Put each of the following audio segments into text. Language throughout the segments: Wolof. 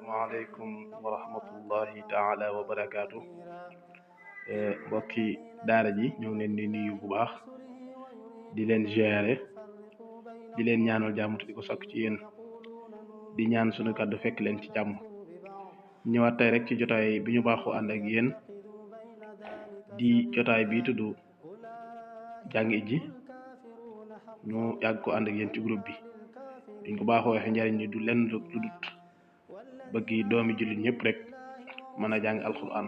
asalaamaaleykum wa rahmatullahi taala wa barakaatu. Mbokki daara ji ñoo ngi leen di nuyu bu baax di leen ziare di leen ñaanal jàmm te di ko sakk ci yéen di ñaan sunu kàddu fekk leen ci jàmm. ñëwaat tey rek ci jotaay bi ñu baaxoo ànd ak yéen di jotaay bi tudd jàngi ji ñu yàgg ko ànd ak yéen ci groupe bi. duñ ko baaxoo waxe njariñ li du lenn lu dut bëgg doomi jullit ñëpp rek mën a jàng alquran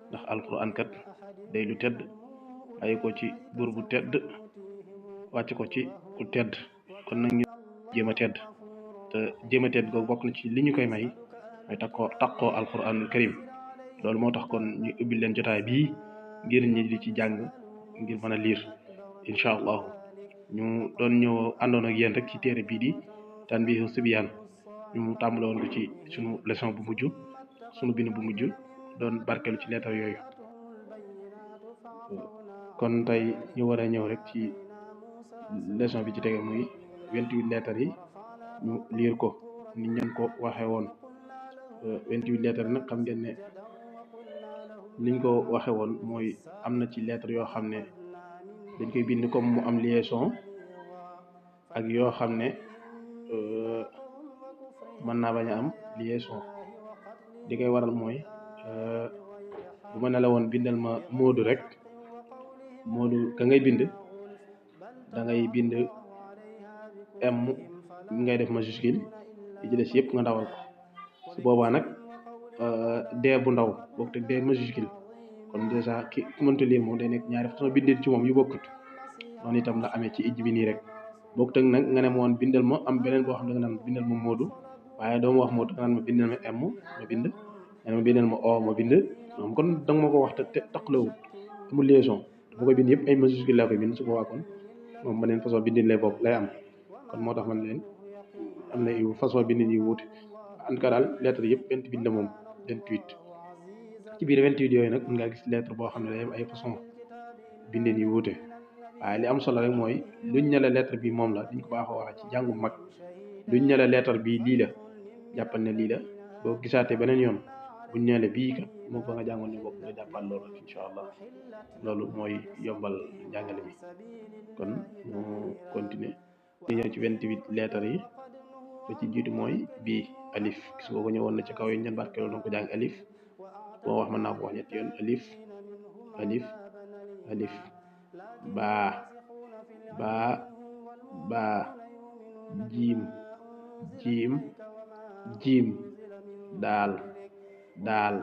ndax alquran kat day lu tedd bàyyi ko ci buur bu tedd wàcc ko ci ku tedd kon nag ñu jéem a tedd te jéem a tedd googu bokk na ci li ñu koy may mooy takkoo alquranul karim. loolu moo tax kon ñu ubbil leen jotaay bii ngir ñi di ci jàng ngir mën a liir incha allahu. ñu doon ñëw àndoon ak yéen rek ci téere bii di tanbihu sibyaan ñu tàmbale woon ko ci sunu leçon bu mujj sunu bind bu mujj doon barkelu ci leetar yooyu. kon tey ñu war a ñëw rek ci leçon bi ci tege muy 28 leetar yi ñu liir ko ni ñu ko waxe woon. 28 leetar nag xam ngeen ne niñ ko waxe woon mooy am na ci leetar yoo xam ne dañ koy bind comme mu am liaison ak yoo xam ne mën naa bañ a am liaison. li koy waral mooy bu ma ne la woon bindal ma Moodu rek Moodu ka ngay bind da ngay bind M ngay def majuscule yi ci des yëpp nga ndawal ko su boobaa nag D bu ndaw boog te D majuscule kon dèjà ki mënta lire moom day nekk ñaari façon bindin ci moom yu bokkut. noonu itam la amee ci ijj bi nii rek boog teg nag nga ne ma woon bindal ma am beneen boo xam ne nga naan bindal ma Moodu waaye doo ma wax Moodu nga naan ma bindal ma M ma bind nga ne ma bindal ma O ma bind moom kon danga ma ko wax te taqalawul amul liaison bu koy bind yëpp ay majuscule laa koy bind su boobaa kon moom beneen façon bindin lay bopp lay am. kon moo tax man leen am na yu façon bindin yu wuute en tout cas daal lettre yëpp 28 la moom 28 ci biir 28 yooyu nag mën ngaa gis lettre boo xam ne day am ay façon bindin yu wuute. waaye li am solo rek mooy luñ ne la lettre bi moom la diñ ko baaxoo wax ci jàngu mag luñ ne la lettre bi lii la jàppal ne lii la boo gisaatee beneen yoon buñ ne la bii kat moo ba nga jàngoon ne bokk nga jàppal loolu incha allah loolu mooy yombal njàngale mi. kon ñu continuer ñu ñëw ci 28 lettres yi ba ci jiitu mooy bii alif gis nga ko ñëwoon na ci kaw yi ñen barkeeloo doon ko jàng alif boo wax mën naa ko wax ñetti yoon alif alif alif baa baa baa jiim jiim jiim daal daal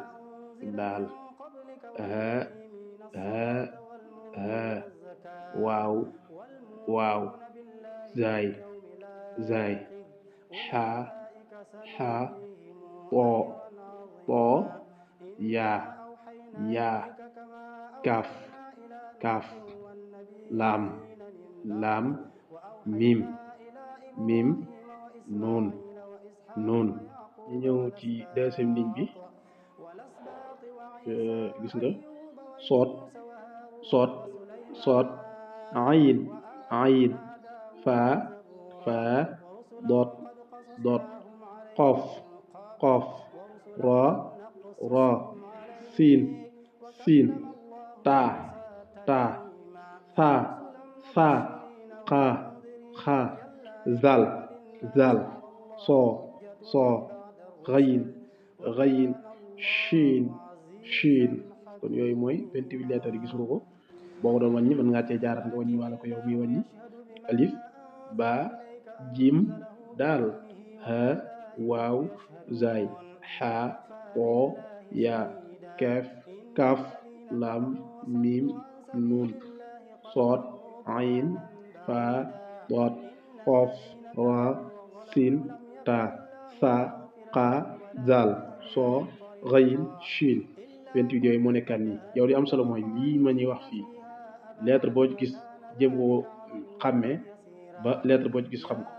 daal haa haa haa waaw waaw zaay zaay xaa xaa poo poo yaa yaa kaaf kaaf laam laam miim miim nuun nuun. ñu ñëw ci deuxième ligne bi gis nga soot soot soot ayin ayin faa faa doot doot xoof xoof raa raa siin siin taa taa saa saa xaa xaa zal zal soo soo xayin xayin shiin shiin. kon yooyu mooy 28 lettres yi gis nga ko boo ko doon wàññi mën ngaa cee jaarat nga wàññi wala ko yow miy wàññi alif ba jim daal haa waaw zaay xaa poo yaa keef kaaf laam miim nuun soot ayin faa doot xoof raa siin taa saa xaa zaal soo xayin shiin. 28 yooyu moo nekkaat nii yow li am solo mooy lii ma ñuy wax fii lettre boo ci gis jéem koo xàmmee ba lettre boo ci gis xam ko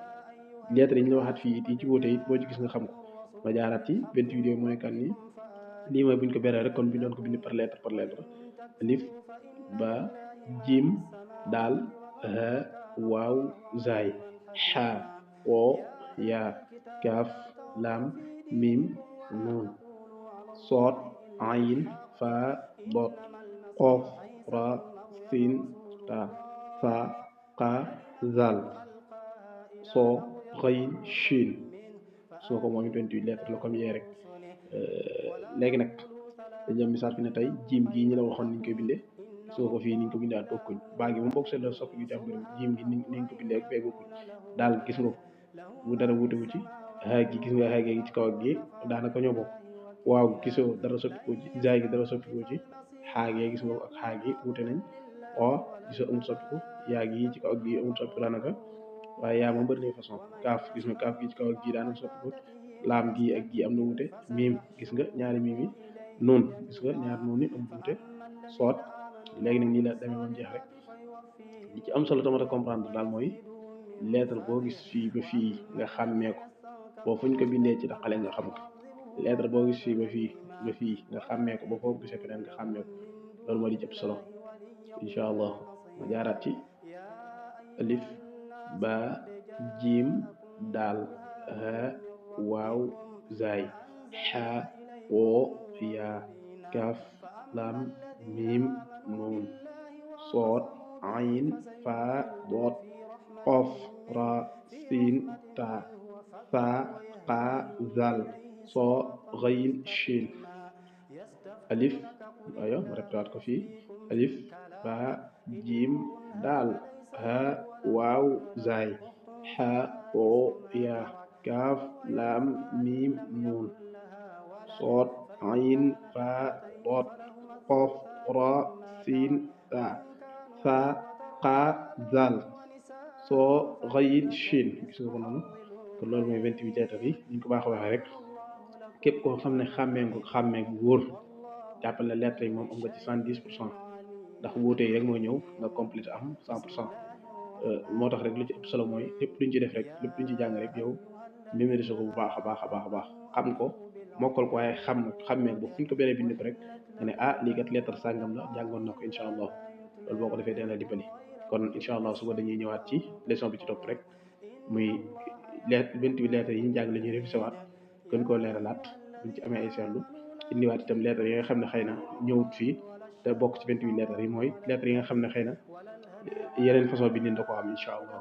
lettre yi ñu la waxaat fii it yi ci wuute it boo ci gis nga xam ko ma jaaraat ci 28 yooyu moo nekkaat nii lii mooy buñ ko beree rek kon bi doon ko bind par lettre alif ba jim daal haa waaw zaay xaa woo yaa kaaf laam miim nuun soot ayin faa boot qoof raa siin taa saa qaa zaal soo xëyin shin soo ko moom 28 lettres la comme yee rek léegi nag dañu misaal fi ne tey jiim gii ñu la waxoon niñ koy bindee soo ko fii niñ ko bindee bokkuñ baa gi moom bokk seen la soppi yu jàmbur jiim gi niñ ko bindee ak bee bokkuñ daal gis nga ko bu dara wuute wu ci xaay gi gis nga xaay gi ci kaw ak gi daanaka ñoo bokk waaw gisoo dara soppikoo ci zaay gi dara soppikoo ci xaagee gis nga ko ak xaag yi wuute nañ o gisoo amul soppiku yaa gi ci kaw ak gi amul soppiku daanaka waaye yaa moom bëri na façon kaaf gis nga kaaf gi ci kaw ak gi daanaka soppiku laam gi ak gi am na wuute miim gis nga ñaari miim yi noon gis nga ñaari noon yi am wuute soot léegi nag nii la demee moom jeex rek li ci am solo tamit a comprendre daal mooy lettre boo gis fii ba fii nga xàmmee ko boo fuñ ko bindee ci daqale nga xam ko lettre boo gis fii ba fii nga xàmmee ko ba foo gisee feneen nga xàmmee ko loolu moo di ci ëpp solo incha allah ma jaaraat ci alif ba jiim daal ha waaw zaay xaa woo yaa kaaf laam miim nuun soot ayin faa boot qoof raa siin taa saa qaa zaal soo xëyin shin alif ayo ma répétaat ko fii alif ba jiim daal ha waaw zaay xaa woo yaa kaaf laam miim nuun soot ayin faa boot qoof raa siin taa saa qaa zaal soo xëyin shin gis nga ko noonu kon loolu mooy 28 lettres yi ni ñu ko baax waxee rek képp koo xam ne xàmmee nga ko xàmmee gu wóor jàppal ne lettres yi moom am nga ci 110% ndax wuute yi rek mooy ñëw nga complété am 100% moo tax rek lu ci ëpp solo mooy lépp luñ ci def rek lépp luñ ci jàng rek yow mémorisé ko bu baax a baax a baax a baax xam ko mokkal ko waaye xàmmee ba fuñ ko benee bind ko rek nga ne ah lii kat lettre sàngam la jàngoon na ko incha allah loolu boo ko defee dina la dimbali kon incha allah suba dañuy ñëwaat ci leçon bi ci topp rek muy 28 lettres yi ñu jàng la ñuy révisé waat gën koo leeralaat buñ ci amee ay seetlu indiwaat itam lettres yi nga xam ne xëy na ñëwut fii te bokk ci 28 lettres yi mooy lettres yi nga xam ne xëy na yeneen façon bi ni da ko am incha allah